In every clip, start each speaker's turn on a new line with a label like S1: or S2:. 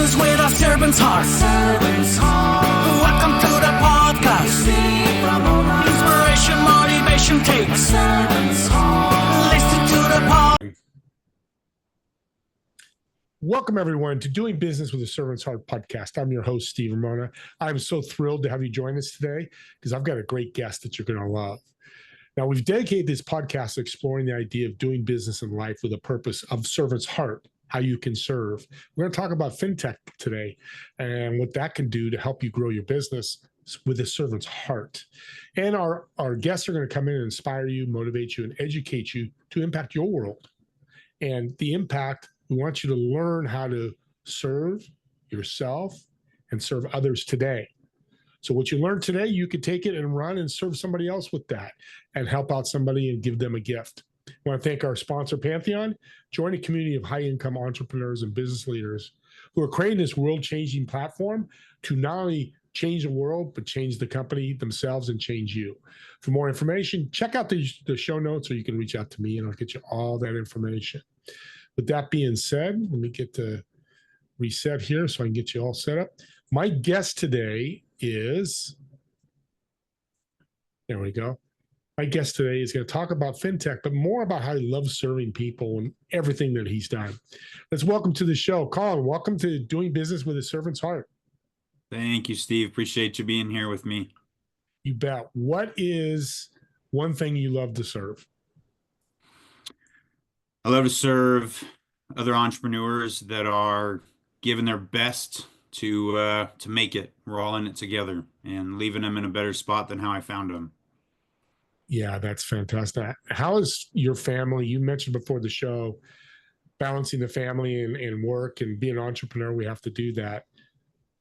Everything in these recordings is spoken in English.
S1: business with a servant's heart. Welcome to the podcast. Inspiration, motivation takes. Listen to the pod.
S2: Welcome, everyone, to Doing Business with a Servant's Heart podcast. I'm your host, Steve Ramona. I'm so thrilled to have you join us today because I've got a great guest that you're going to love. Now, we've dedicated this podcast to exploring the idea of doing business in life with a purpose of servant's heart, how you can serve. We're going to talk about fintech today and what that can do to help you grow your business with a servant's heart. And our guests are going to come in and inspire you, motivate you, and educate you to impact your world. And the impact, we want you to learn how to serve yourself and serve others today. So what you learn today, you could take it and run and serve somebody else with that and help out somebody and give them a gift. I want to thank our sponsor, Pantheon. Join a community of high-income entrepreneurs and business leaders who are creating this world-changing platform to not only change the world, but change the company themselves and change you. For more information, check out the show notes, or you can reach out to me and I'll get you all that information. With that being said, let me get to reset here so I can get you all set up. My guest today is, there we go. My guest today is going to talk about fintech, but more about how he loves serving people and everything that he's done. Let's welcome to the show, Colin. Welcome to Doing Business with a Servant's Heart.
S3: Thank you, Steve. Appreciate you being here with me.
S2: You bet. What is one thing you love to serve?
S3: I love to serve other entrepreneurs that are giving their best to make it. We're all in it together and leaving them in a better spot than how I found them.
S2: Yeah, that's fantastic. How is your family? You mentioned before the show, balancing the family and work and being an entrepreneur, we have to do that.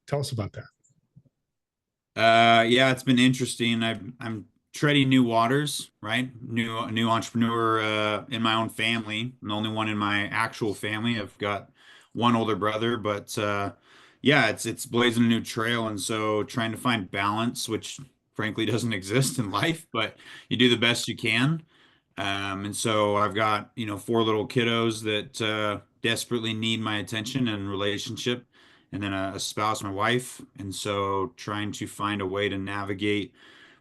S2: Tell us about that.
S3: Yeah, it's been interesting. I'm treading new waters, right? New entrepreneur in my own family. I'm the only one in my actual family. I've got one older brother, but yeah, it's blazing a new trail, and so trying to find balance, which frankly doesn't exist in life, but you do the best you can. And so I've got, 4 little kiddos that desperately need my attention and relationship, and then a spouse, my wife. And so trying to find a way to navigate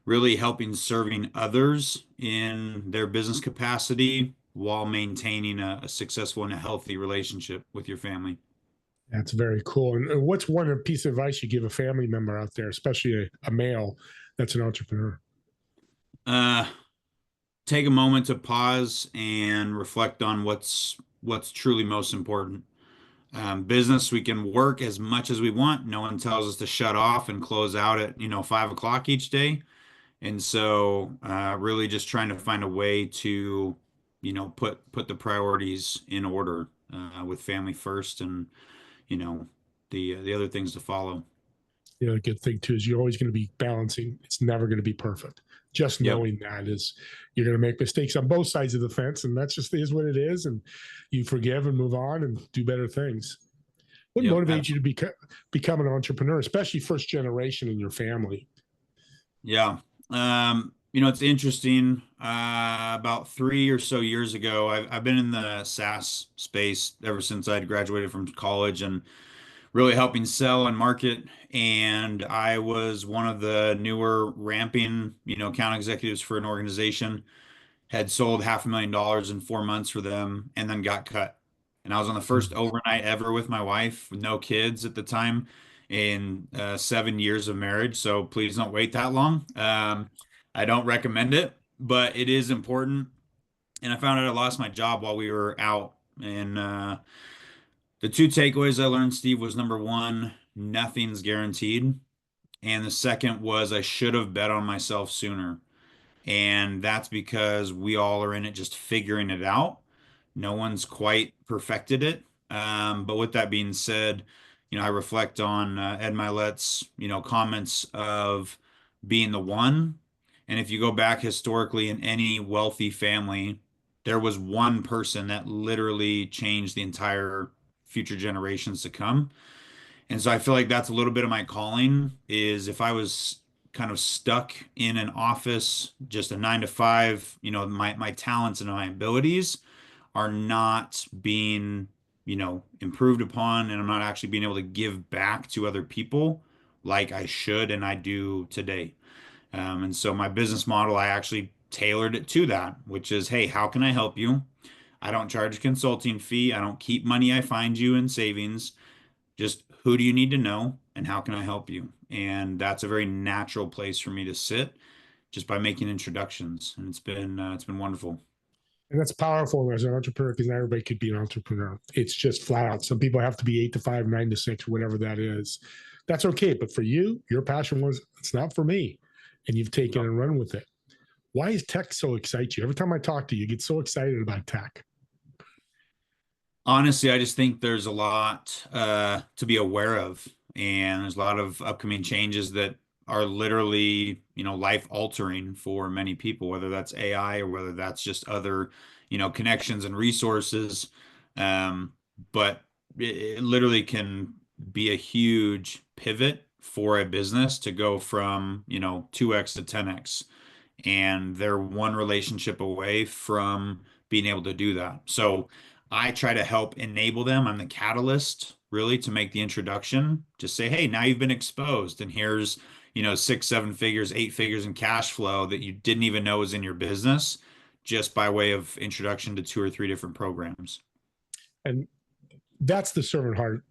S3: really helping serving others in their business capacity while maintaining a successful and a healthy relationship with your family.
S2: That's very cool. And what's one piece of advice you give a family member out there, especially a male that's an entrepreneur?
S3: Take a moment to pause and reflect on what's truly most important. Business, we can work as much as we want. No one tells us to shut off and close out at 5 o'clock each day. And so really just trying to find a way to put the priorities in order with family first, and the other things to follow.
S2: The good thing too is you're always going to be balancing. It's never going to be perfect. Just knowing that is, you're going to make mistakes on both sides of the fence, and that's just is what it is. And you forgive and move on and do better things. What motivates you to become an entrepreneur, especially first generation in your family?
S3: Yeah. It's interesting. About 3 or so years ago, I've been in the SaaS space ever since I'd graduated from college and really helping sell and market. And I was one of the newer ramping, account executives for an organization, had sold $500,000 in 4 months for them, and then got cut. And I was on the first overnight ever with my wife, with no kids at the time, in 7 years of marriage. So please don't wait that long. I don't recommend it, but it is important. And I found out I lost my job while we were out. And the 2 takeaways I learned, Steve, was number 1, nothing's guaranteed. And the second was I should have bet on myself sooner. And that's because we all are in it just figuring it out. No one's quite perfected it. But with that being said, I reflect on Ed Milet's, comments of being the one. And if you go back historically in any wealthy family, there was one person that literally changed the entire future generations to come. And so I feel like that's a little bit of my calling, is if I was kind of stuck in an office, just a 9 to 5, my talents and my abilities are not being, improved upon, and I'm not actually being able to give back to other people like I should and I do today. And so my business model, I actually tailored it to that, which is, hey, how can I help you? I don't charge a consulting fee. I don't keep money I find you in savings. Just who do you need to know and how can I help you? And that's a very natural place for me to sit just by making introductions. And it's been wonderful.
S2: And that's powerful as an entrepreneur because not everybody could be an entrepreneur. It's just flat out. Some people have to be 8 to 5, 9 to 6, whatever that is. That's okay. But for you, your passion was, it's not for me. And you've taken
S3: Yep.
S2: and run with it. Why is tech so excite you? Every time I talk to you, you get so excited about tech.
S3: Honestly, I just think there's a lot to be aware of, and there's a lot of upcoming changes that are literally, life altering for many people, whether that's AI or whether that's just other, connections and resources. But it literally can be a huge pivot for a business to go from, 2x to 10x. And they're one relationship away from being able to do that. So I try to help enable them. I'm the catalyst really to make the introduction. Just say, hey, now you've been exposed, and here's, 6, 7 figures, 8 figures in cash flow that you didn't even know was in your business just by way of introduction to 2 or 3 different programs.
S2: And that's the servant heart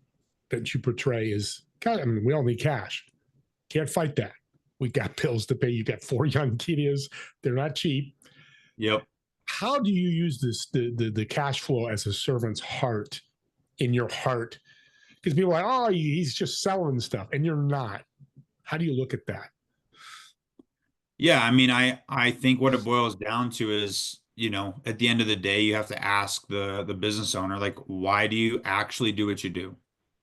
S2: that you portray is, God, I mean, we all need cash. Can't fight that. We got bills to pay. You got 4 young kiddos. They're not cheap.
S3: Yep.
S2: How do you use the cash flow as a servant's heart in your heart? Because people are like, oh, he's just selling stuff, and you're not. How do you look at that?
S3: Yeah, I mean, I think what it boils down to is, at the end of the day, you have to ask the business owner, like, why do you actually do what you do?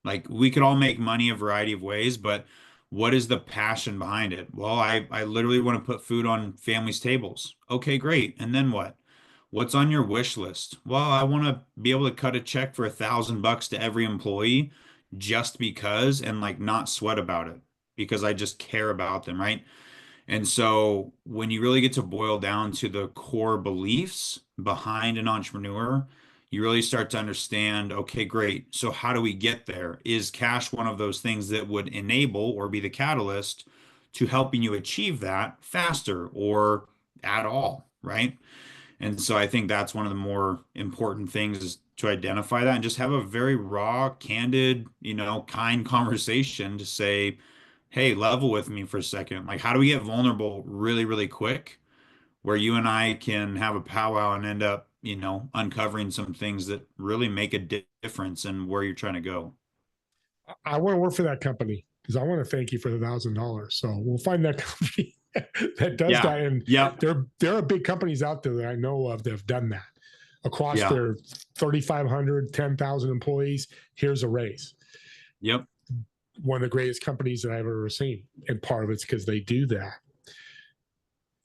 S3: Like, we could all make money a variety of ways, but what is the passion behind it? Well, I literally want to put food on families' tables. Okay, great. And then what? What's on your wish list? Well, I want to be able to cut a check for $1,000 to every employee just because, and like not sweat about it because I just care about them, right? And so when you really get to boil down to the core beliefs behind an entrepreneur, you really start to understand, okay, great. So how do we get there? Is cash one of those things that would enable or be the catalyst to helping you achieve that faster or at all, right? And so I think that's one of the more important things is to identify that and just have a very raw, candid, kind conversation to say, hey, level with me for a second. Like, how do we get vulnerable really, really quick where you and I can have a powwow and end up, uncovering some things that really make a difference in where you're trying to go?
S2: I want to work for that company because I want to thank you for the $1,000. So we'll find that company that does
S3: Yeah.
S2: that. And
S3: Yep.
S2: there are big companies out there that I know of that have done that across
S3: Yeah.
S2: their 3,500, 10,000 employees. Here's a raise.
S3: Yep.
S2: One of the greatest companies that I've ever seen. And part of it's because they do that.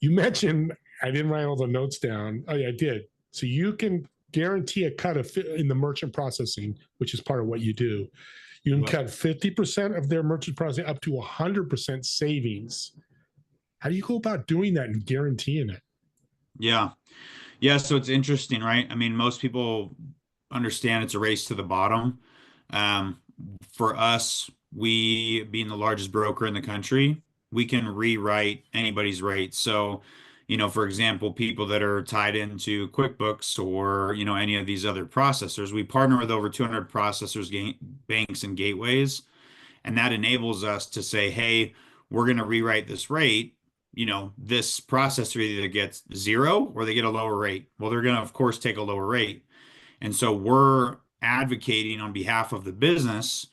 S2: You mentioned, I didn't write all the notes down. Oh, yeah, I did. So you can guarantee a cut of in the merchant processing, which is part of what you do. You can
S3: Yep.
S2: cut 50% of their merchant processing up to 100% savings. How do you go about doing that and guaranteeing it?
S3: Yeah. Yeah. So it's interesting, right? I mean, most people understand it's a race to the bottom. Um, for us, we being the largest broker in the country, we can rewrite anybody's rates. So, for example, people that are tied into QuickBooks or, any of these other processors, we partner with over 200 processors, banks, and gateways. And that enables us to say, hey, we're going to rewrite this rate. This processor either gets zero or they get a lower rate. Well, they're going to, of course, take a lower rate. And so we're advocating on behalf of the business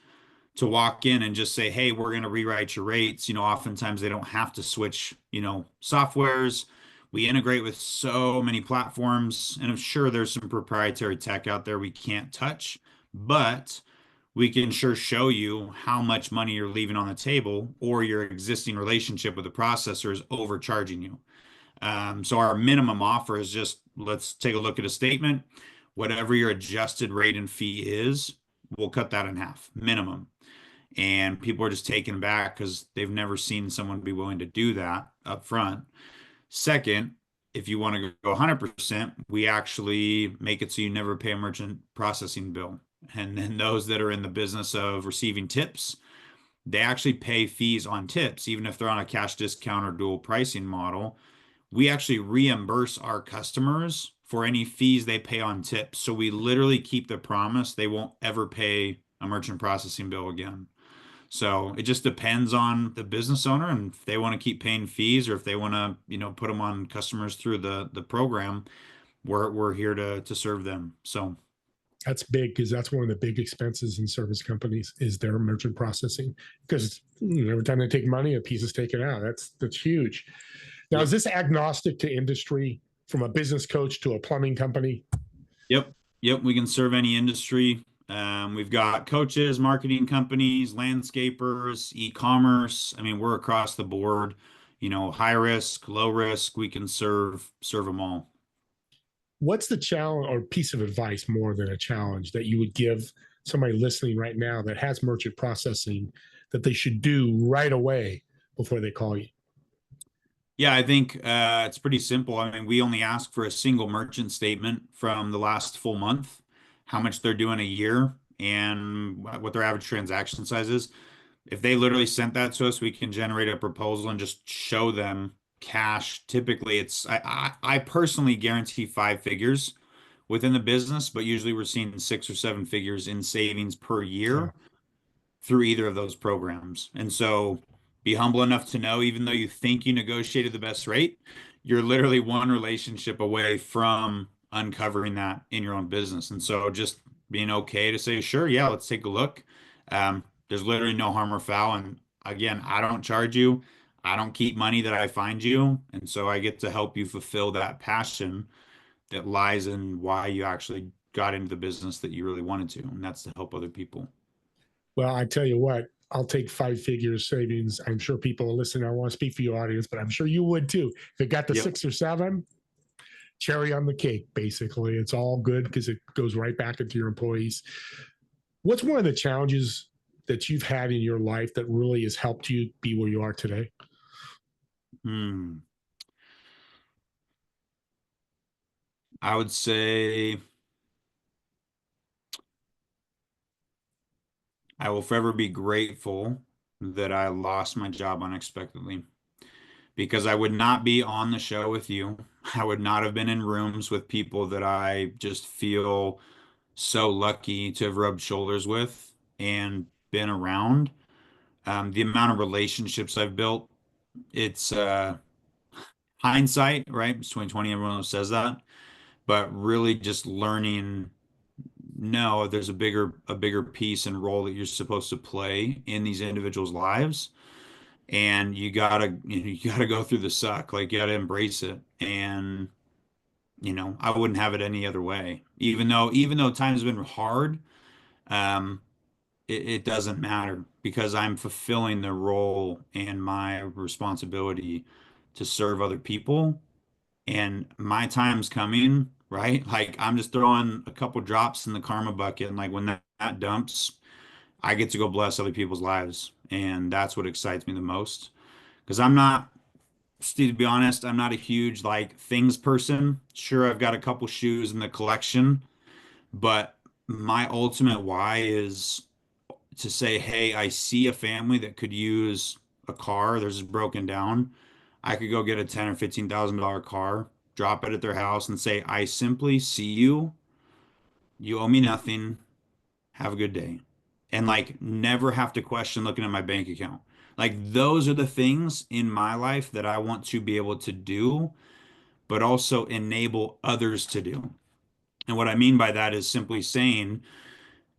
S3: to walk in and just say, hey, we're going to rewrite your rates. Oftentimes they don't have to switch, softwares. We integrate with so many platforms, and I'm sure there's some proprietary tech out there we can't touch, but we can sure show you how much money you're leaving on the table or your existing relationship with the processor is overcharging you. So our minimum offer is just, let's take a look at a statement. Whatever your adjusted rate and fee is, we'll cut that in half, minimum. And people are just taken back because they've never seen someone be willing to do that up front. Second, if you want to go 100%, we actually make it so you never pay a merchant processing bill. And then those that are in the business of receiving tips, they actually pay fees on tips, even if they're on a cash discount or dual pricing model. We actually reimburse our customers for any fees they pay on tips. So we literally keep the promise they won't ever pay a merchant processing bill again. So it just depends on the business owner and if they want to keep paying fees or if they want to, put them on customers through the program, we're here to serve them. So
S2: That's big because that's one of the big expenses in service companies is their merchant processing. Because every time they take money, a piece is taken out. That's huge. Now, is
S3: yep,
S2: this agnostic to industry from a business coach to a plumbing company?
S3: yep, yep. We can serve any industry. We've got coaches, marketing companies, landscapers, e-commerce. I mean, we're across the board, high risk, low risk. We can serve them all.
S2: What's the challenge or piece of advice more than a challenge that you would give somebody listening right now that has merchant processing that they should do right away before they call you?
S3: Yeah, I think it's pretty simple. I mean, we only ask for a single merchant statement from the last full month, how much they're doing a year, and what their average transaction size is. If they literally sent that to us, we can generate a proposal and just show them cash. Typically, I personally guarantee five figures within the business, but usually we're seeing six or seven figures in savings per
S2: Yeah.
S3: year through either of those programs. And so be humble enough to know, even though you think you negotiated the best rate, you're literally one relationship away from uncovering that in your own business. And so just being okay to say, sure, yeah, let's take a look. There's literally no harm or foul. And again, I don't charge you. I don't keep money that I find you. And so I get to help you fulfill that passion that lies in why you actually got into the business that you really wanted to. And that's to help other people.
S2: Well, I tell you what, I'll take five figures savings. I'm sure people are listening. I want to speak for your audience, but I'm sure you would too. If it got to
S3: Yep.
S2: 6 or 7, cherry on the cake, basically. It's all good because it goes right back into your employees. What's one of the challenges that you've had in your life that really has helped you be where you are today?
S3: Hmm. I would say I will forever be grateful that I lost my job unexpectedly because I would not be on the show with you. I would not have been in rooms with people that I just feel so lucky to have rubbed shoulders with and been around. The amount of relationships I've built, it's hindsight, right? It's 2020, everyone says that, but really just learning no, there's a bigger piece and role that you're supposed to play in these individuals' lives, and you gotta go through the suck, like you gotta embrace it. And I wouldn't have it any other way. Even though times have been hard, um, it doesn't matter because I'm fulfilling the role and my responsibility to serve other people and my time's coming, right? Like I'm just throwing a couple drops in the karma bucket, and like when that dumps, I get to go bless other people's lives, and that's what excites me the most. Because I'm not, Steve, to be honest, I'm not a huge like things person. Sure, I've got a couple shoes in the collection, but my ultimate why is to say, hey, I see a family that could use a car. Theirs is broken down. I could go get a ten or $15,000 car, drop it at their house, and say, I simply see you. You owe me nothing. Have a good day. And like never have to question looking at my bank account. Like those are the things in my life that I want to be able to do, but also enable others to do. And what I mean by that is simply saying,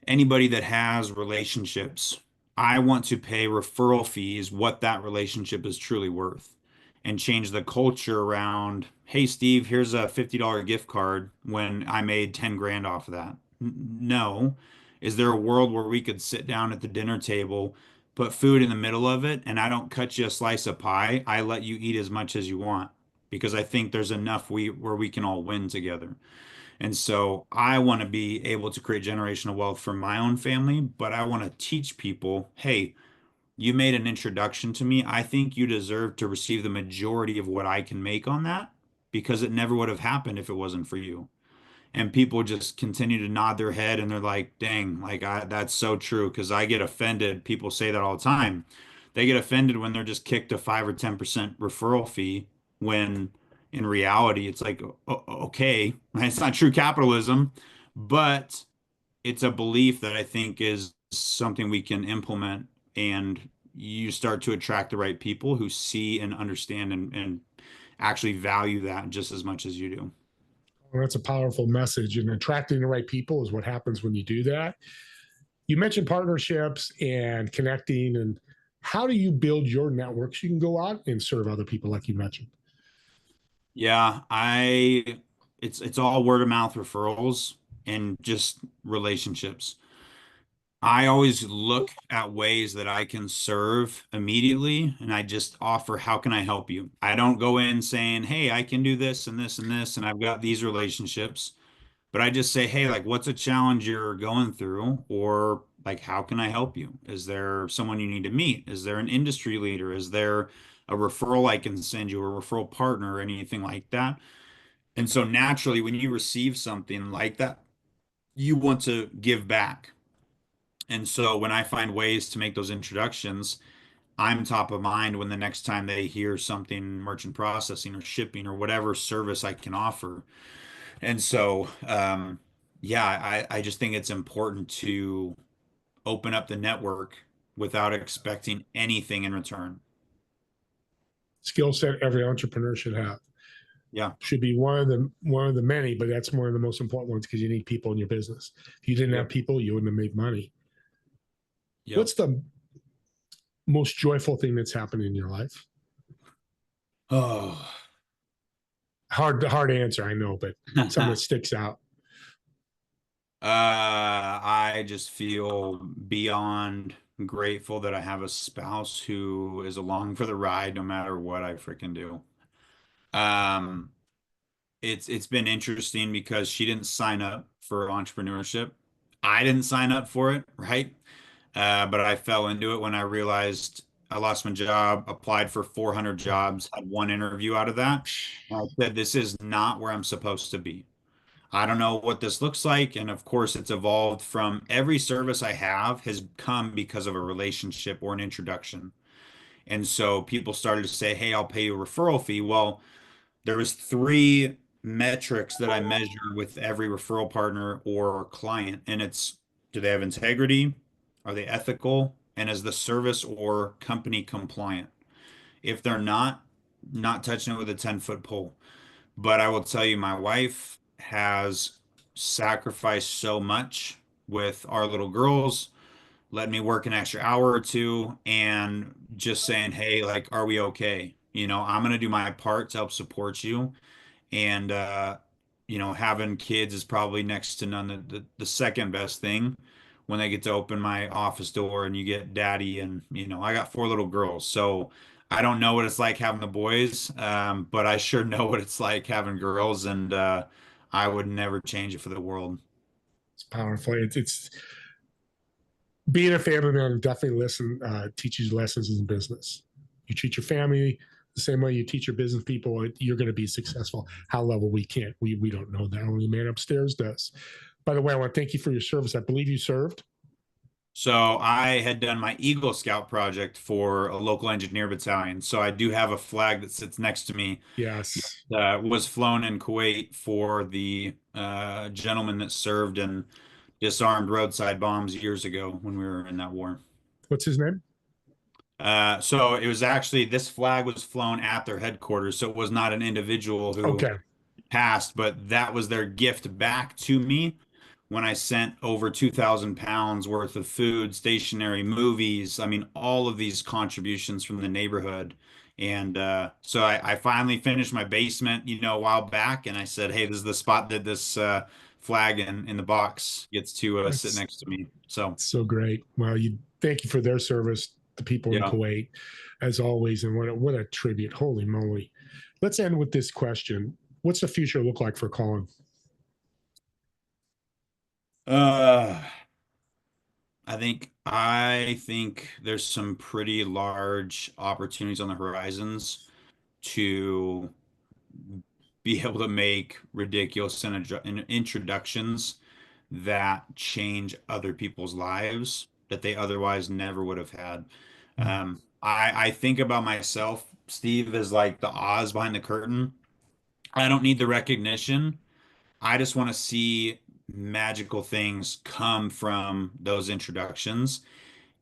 S3: anybody that has relationships, I want to pay referral fees what that relationship is truly worth and change the culture around, hey, Steve, here's a $50 gift card when I made 10 grand off of that. No. Is there a world where we could sit down at the dinner table, put food in the middle of it, and I don't cut you a slice of pie? I let you eat as much as you want because I think there's enough where we can all win together. And so I want to be able to create generational wealth for my own family, but I want to teach people, hey, you made an introduction to me. I think you deserve to receive the majority of what I can make on that because it never would have happened if it wasn't for you. And people just continue to nod their head and they're like, dang, like that's so true. Cause I get offended. People say that all the time. They get offended when they're just kicked a 5 or 10% referral fee when in reality it's like, okay, it's not true capitalism, but it's a belief that I think is something we can implement, and you start to attract the right people who see and understand and actually value that just as much as you do.
S2: Well, that's a powerful message, and attracting the right people is what happens when you do that. You mentioned partnerships and connecting, and how do you build your network so you can go out and serve other people like you mentioned?
S3: Yeah, it's all word of mouth referrals and just relationships. I always look at ways that I can serve immediately, and I just offer, how can I help you? I don't go in saying, hey, I can do this and this and this, and I've got these relationships. But I just say, hey, like, what's a challenge you're going through? Or, like, how can I help you? Is there someone you need to meet? Is there an industry leader? Is there a referral I can send you, a referral partner, or anything like that? And so naturally, when you receive something like that, you want to give back. And so when I find ways to make those introductions, I'm top of mind when the next time they hear something merchant processing or shipping or whatever service I can offer. And so, yeah, I just think it's important to open up the network without expecting anything in return.
S2: Skill set every entrepreneur should have.
S3: Yeah.
S2: Should be one of the many, but that's one of the most important ones because you need people in your business. If you didn't have
S3: Yep.
S2: people, you wouldn't have made money.
S3: Yep.
S2: What's the most joyful thing that's happened in your life?
S3: Oh.
S2: Hard answer, I know, but something that sticks out.
S3: I just feel beyond grateful that I have a spouse who is along for the ride no matter what I freaking do. Um, it's been interesting because she didn't sign up for entrepreneurship. I didn't sign up for it, right? But I fell into it when I realized I lost my job, applied for 400 jobs, had one interview out of that. And I said, this is not where I'm supposed to be. I don't know what this looks like. And of course, it's evolved from every service I have has come because of a relationship or an introduction. And so people started to say, hey, I'll pay you a referral fee. Well, there was three metrics that I measure with every referral partner or client, and it's, do they have integrity? Are they ethical? And is the service or company compliant? If they're not, not touching it with a 10-foot pole. But I will tell you, my wife has sacrificed so much with our little girls, letting me work an extra hour or two and just saying, hey, like, are we okay? I'm going to do my part to help support you. And having kids is probably next to none the second best thing when they get to open my office door and you get daddy. And I got four little girls, so I don't know what it's like having the boys, but I sure know what it's like having girls, and I would never change it for the world.
S2: It's powerful. It's being a family man definitely teaches you lessons in business. You treat your family the same way you teach your business people, you're going to be successful. How level we can't, we don't know that. Only the man upstairs does. By the way, I want to thank you for your service. I believe you served.
S3: So I had done my Eagle Scout project for a local engineer battalion. So I do have a flag that sits next to me.
S2: Yes.
S3: Was flown in Kuwait for the gentleman that served and disarmed roadside bombs years ago when we were in that war.
S2: What's his name?
S3: So it was actually, this flag was flown at their headquarters. So it was not an individual who
S2: Okay.
S3: passed, but that was their gift back to me when I sent over 2,000 pounds worth of food, stationery, movies. I mean, all of these contributions from the neighborhood. And so I finally finished my basement, a while back, and I said, hey, this is the spot that this flag in the box gets to sit
S2: That's
S3: next to me. So,
S2: so great. Well, you thank you for their service, the people in
S3: yeah.
S2: Kuwait, as always. And what a tribute. Holy moly. Let's end with this question. What's the future look like for Colin?
S3: Uh, I think there's some pretty large opportunities on the horizons to be able to make ridiculous introductions that change other people's lives that they otherwise never would have had. I think about myself, Steve, as like the Oz behind the curtain. I don't need the recognition. I just want to see magical things come from those introductions.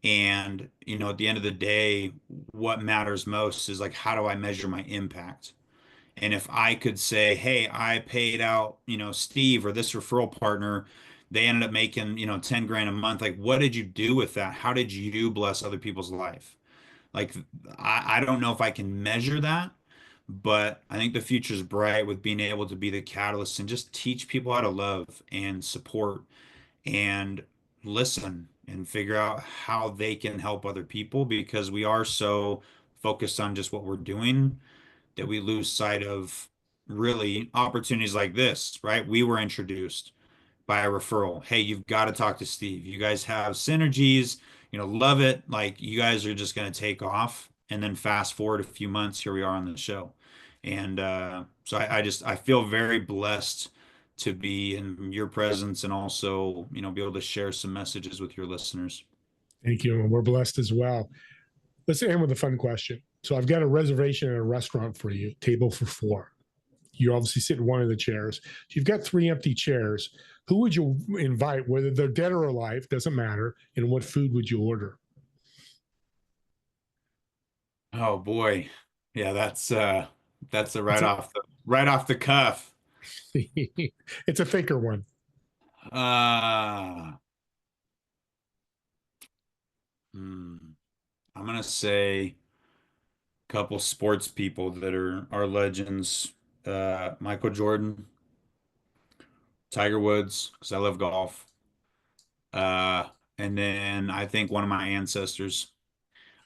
S3: And, at the end of the day, what matters most is like, how do I measure my impact? And if I could say, hey, I paid out, Steve or this referral partner, they ended up making, 10 grand a month. Like, what did you do with that? How did you bless other people's life? Like, I don't know if I can measure that, but I think the future's bright with being able to be the catalyst and just teach people how to love and support and listen and figure out how they can help other people because we are so focused on just what we're doing that we lose sight of really opportunities like this, right? We were introduced by a referral. Hey, you've got to talk to Steve. You guys have synergies, love it. Like you guys are just going to take off. And then fast forward a few months, here we are on the show. And so I feel very blessed to be in your presence and also, be able to share some messages with your listeners.
S2: Thank you. And we're blessed as well. Let's end with a fun question. So I've got a reservation at a restaurant for you, table for 4. You obviously sit in one of the chairs. You've got 3 empty chairs. Who would you invite, whether they're dead or alive, doesn't matter, and what food would you order?
S3: Oh boy. Yeah, that's a
S2: It's
S3: right off the cuff.
S2: it's a thinker one.
S3: Uh, I'm gonna say a couple sports people that are legends. Michael Jordan, Tiger Woods, because I love golf. Uh, and then I think one of my ancestors.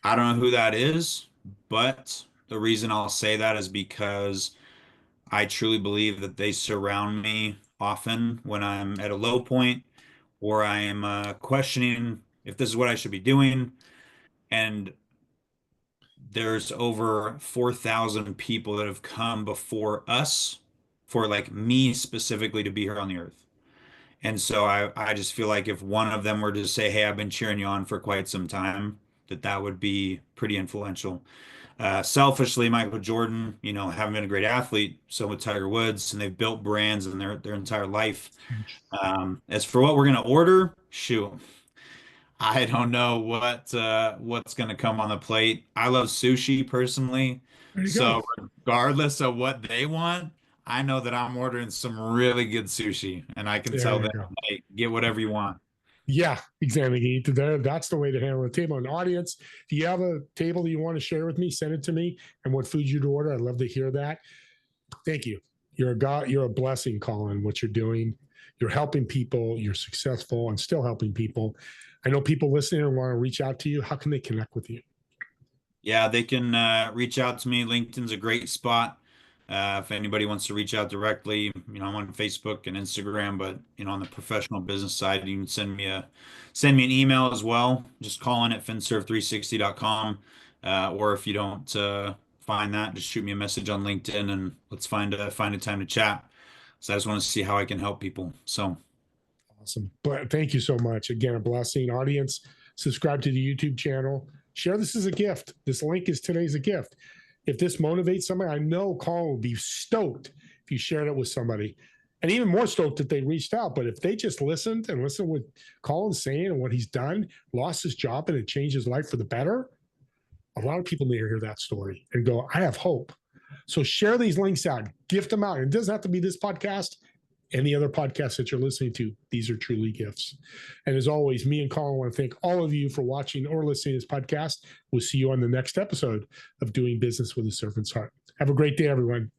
S3: I don't know who that is, but the reason I'll say that is because I truly believe that they surround me often when I'm at a low point or I am questioning if this is what I should be doing. And there's over 4,000 people that have come before us for like me specifically to be here on the earth. And so I just feel like if one of them were to say, hey, I've been cheering you on for quite some time, that would be pretty influential. Selfishly, Michael Jordan, having been a great athlete, so with Tiger Woods, and they've built brands in their entire life.
S2: Huge.
S3: As for what we're gonna order, shoot, I don't know what's gonna come on the plate. I love sushi personally,
S2: There you go.
S3: so regardless of what they want, I know that I'm ordering some really good sushi, and I can
S2: There
S3: tell
S2: you
S3: them,
S2: go.
S3: hey, get whatever you want.
S2: Yeah, exactly. That's the way to handle a table. An audience, if you have a table that you want to share with me, send it to me and what food you'd order. I'd love to hear that. Thank you. You're a God, you're a blessing, Colin, what you're doing. You're helping people, you're successful and still helping people. I know people listening and want to reach out to you. How can they connect with you?
S3: Yeah, they can reach out to me. LinkedIn's a great spot. If anybody wants to reach out directly, I'm on Facebook and Instagram, but on the professional business side, you can send me an email as well. Just call in at finserve360.com. Or if you don't find that, just shoot me a message on LinkedIn and let's find a time to chat. So I just want to see how I can help people. So
S2: Awesome. But thank you so much. Again, a blessing. Audience, subscribe to the YouTube channel. Share this as a gift. This link is today's a gift. If this motivates somebody, I know Colin will be stoked if you shared it with somebody. And even more stoked if they reached out. But if they just listened and listened what Colin's saying and what he's done, lost his job and it changed his life for the better, a lot of people need to hear that story and go, I have hope. So share these links out, gift them out. It doesn't have to be this podcast, any other podcasts that you're listening to. These are truly gifts. And as always, me and Colin want to thank all of you for watching or listening to this podcast. We'll see you on the next episode of Doing Business with a Servant's Heart. Have a great day, everyone.